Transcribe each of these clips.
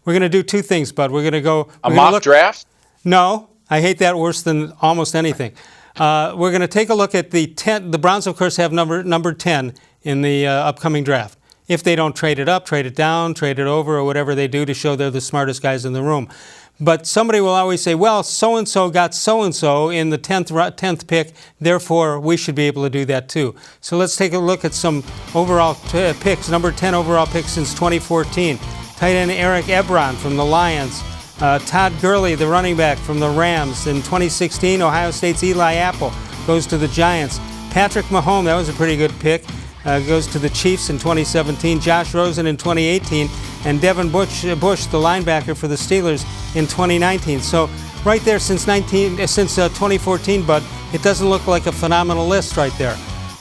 We're going to do two things, Bud. We're going to go a mock draft. No, I hate that worse than almost anything. We're going to take a look at the 10. The Browns, of course, have number 10 in the upcoming draft. If they don't trade it up, trade it down, trade it over, or whatever they do to show they're the smartest guys in the room. But somebody will always say, well, so-and-so got so-and-so in the 10th pick, therefore we should be able to do that too. So let's take a look at some overall picks, number 10 overall picks since 2014. Tight end Eric Ebron from the Lions. Todd Gurley, the running back from the Rams. In 2016, Ohio State's Eli Apple goes to the Giants. Patrick Mahomes, that was a pretty good pick, goes to the Chiefs in 2017. Josh Rosen in 2018. And Devin Bush, the linebacker for the Steelers, in 2019. So right there since 2014, Bud, it doesn't look like a phenomenal list right there.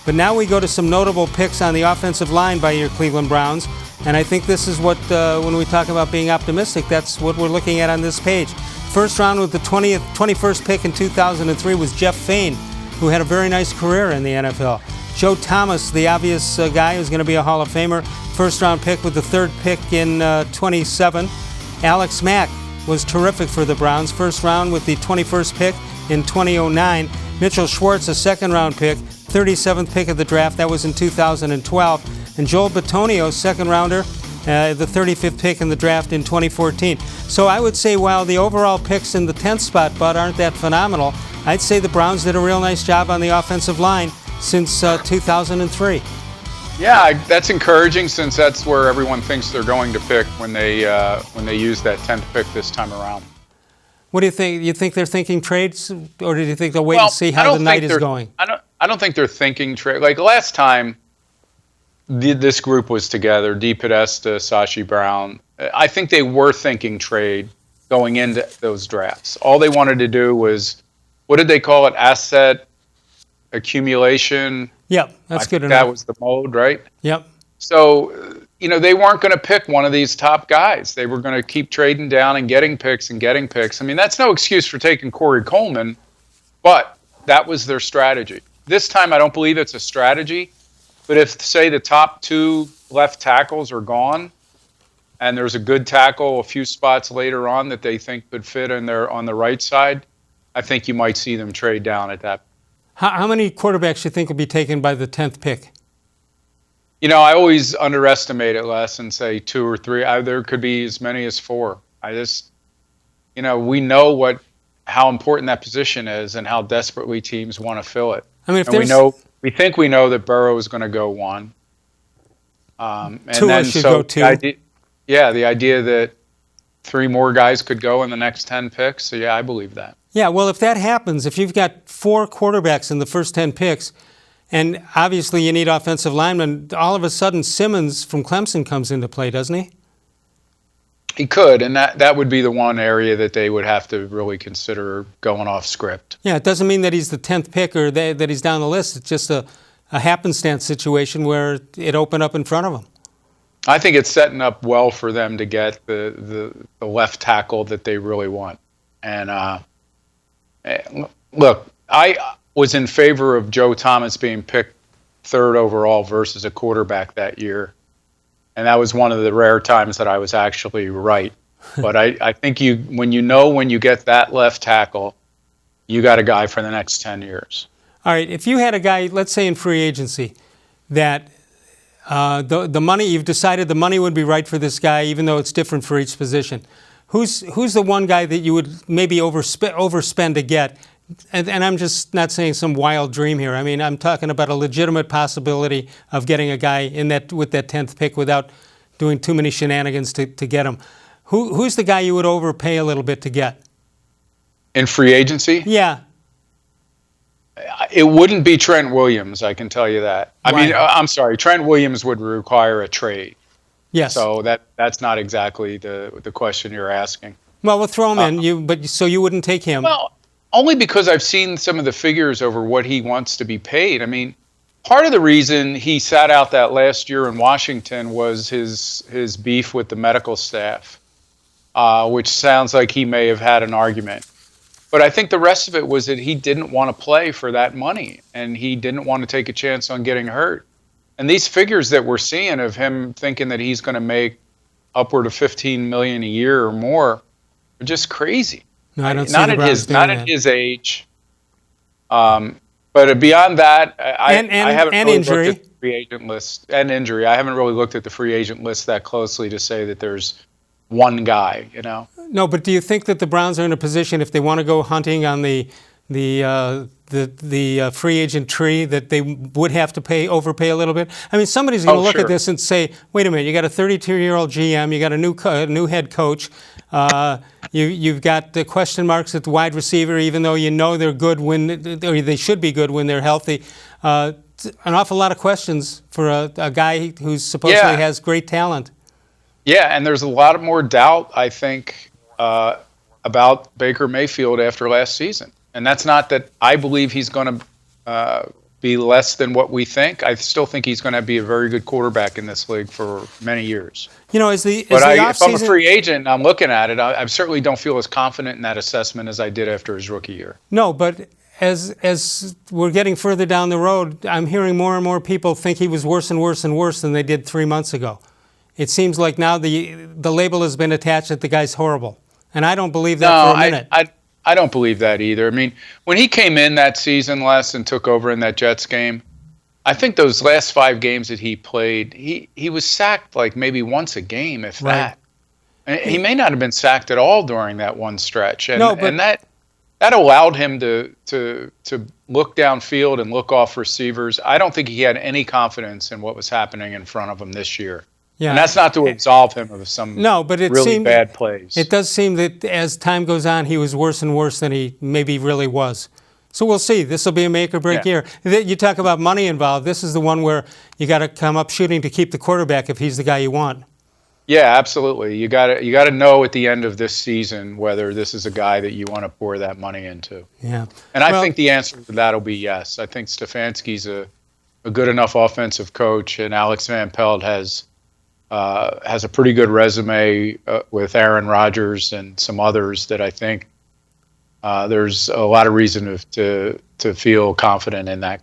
But now we go to some notable picks on the offensive line by your Cleveland Browns. And I think this is what, when we talk about being optimistic, that's what we're looking at on this page. First round with the 21st pick in 2003 was Jeff Fain, who had a very nice career in the NFL. Joe Thomas, the obvious guy who's going to be a Hall of Famer, first round pick with the third pick in 27. Alex Mack was terrific for the Browns, first round with the 21st pick in 2009. Mitchell Schwartz, a second round pick, 37th pick of the draft, that was in 2012. And Joel Bitonio, second rounder, the 35th pick in the draft in 2014. So I would say while the overall picks in the 10th spot, Bud, aren't that phenomenal, I'd say the Browns did a real nice job on the offensive line since 2003. Yeah, that's encouraging since that's where everyone thinks they're going to pick when they use that 10th pick this time around. What do you think? You think they're thinking trades, or do you think they'll wait and see how the night is going? I don't think they're thinking trade. Like last time, this group was together, Dee Podesta, Sashi Brown. I think they were thinking trade going into those drafts. All they wanted to do was, what did they call it? Asset accumulation. Yep, that's good enough. That was the mode, right? Yep. So, they weren't going to pick one of these top guys. They were going to keep trading down and getting picks and getting picks. I mean, that's no excuse for taking Corey Coleman, but that was their strategy. This time, I don't believe it's a strategy, but if, say, the top two left tackles are gone and there's a good tackle a few spots later on that they think could fit on the right side, I think you might see them trade down at that. How many quarterbacks do you think will be taken by the 10th pick? I always underestimate it less and say 2 or 3. There could be as many as 4. We know how important that position is and how desperately teams want to fill it. I mean, we think we know that Burrow is going to go 1. And Tua then should go 2. The idea that 3 more guys could go in the next 10 picks. So yeah, I believe that. Yeah, well, if that happens, if you've got 4 quarterbacks in the first 10 picks, and obviously you need offensive linemen, all of a sudden Simmons from Clemson comes into play, doesn't he? He could, and that would be the one area that they would have to really consider going off script. Yeah, it doesn't mean that he's the 10th pick or that he's down the list. It's just a happenstance situation where it opened up in front of him. I think it's setting up well for them to get the left tackle that they really want. And look, I was in favor of Joe Thomas being picked 3rd overall versus a quarterback that year. And that was one of the rare times that I was actually right. But I think when you get that left tackle, you got a guy for the next 10 years. All right, if you had a guy, let's say in free agency, that the money, you've decided the money would be right for this guy, even though it's different for each position. Who's the one guy that you would maybe overspend to get? And I'm just not saying some wild dream here. I mean, I'm talking about a legitimate possibility of getting a guy with that 10th pick without doing too many shenanigans to get him. Who's the guy you would overpay a little bit to get? In free agency? Yeah. It wouldn't be Trent Williams, I can tell you that. Right. I mean, I'm sorry, Trent Williams would require a trade. Yes. So that's not exactly the question you're asking. Well, we'll throw him in. So you wouldn't take him? Well, only because I've seen some of the figures over what he wants to be paid. I mean, part of the reason he sat out that last year in Washington was his beef with the medical staff, which sounds like he may have had an argument. But I think the rest of it was that he didn't want to play for that money, and he didn't want to take a chance on getting hurt. And these figures that we're seeing of him thinking that he's going to make upward of 15 million a year or more are just crazy. No, I don't see Not the at Browns his doing not that. at his age. But beyond that, I haven't And really injury. looked at the free agent list and injury. I haven't really looked at the free agent list that closely to say that there's one guy. No, but do you think that the Browns are in a position, if they want to go hunting on the free agent tree, that they would have to overpay a little bit? I mean, somebody's going to look Sure. at this and say, "Wait a minute! You got a 32-year-old GM, you got a new head coach, you've got the question marks at the wide receiver, even though you know they're good or they should be good when they're healthy." An awful lot of questions for a guy who supposedly has great talent. Yeah, and there's a lot more doubt, I think, about Baker Mayfield after last season. And that's not that I believe he's going to be less than what we think. I still think he's going to be a very good quarterback in this league for many years. You know, if if I'm a free agent and I'm looking at it, I certainly don't feel as confident in that assessment as I did after his rookie year. No, but as we're getting further down the road, I'm hearing more and more people think he was worse and worse and worse than they did 3 months ago. It seems like now the label has been attached that the guy's horrible. And I don't believe that for a minute. I don't believe that either. I mean, when he came in that season last and took over in that Jets game, I think those last 5 games that he played, he was sacked like maybe once a game, if that. And he may not have been sacked at all during that one stretch. And, and that allowed him to look downfield and look off receivers. I don't think he had any confidence in what was happening in front of him this year. Yeah. And that's not to absolve him of some really bad plays. It does seem that as time goes on, he was worse and worse than he maybe really was. So we'll see. This will be a make or break year. You talk about money involved. This is the one where you got to come up shooting to keep the quarterback if he's the guy you want. Yeah, absolutely. You got to know at the end of this season whether this is a guy that you want to pour that money into. Yeah. And I think the answer to that will be yes. I think Stefanski's a good enough offensive coach, and Alex Van Pelt has a pretty good resume with Aaron Rodgers and some others that I think there's a lot of reason to feel confident in that group.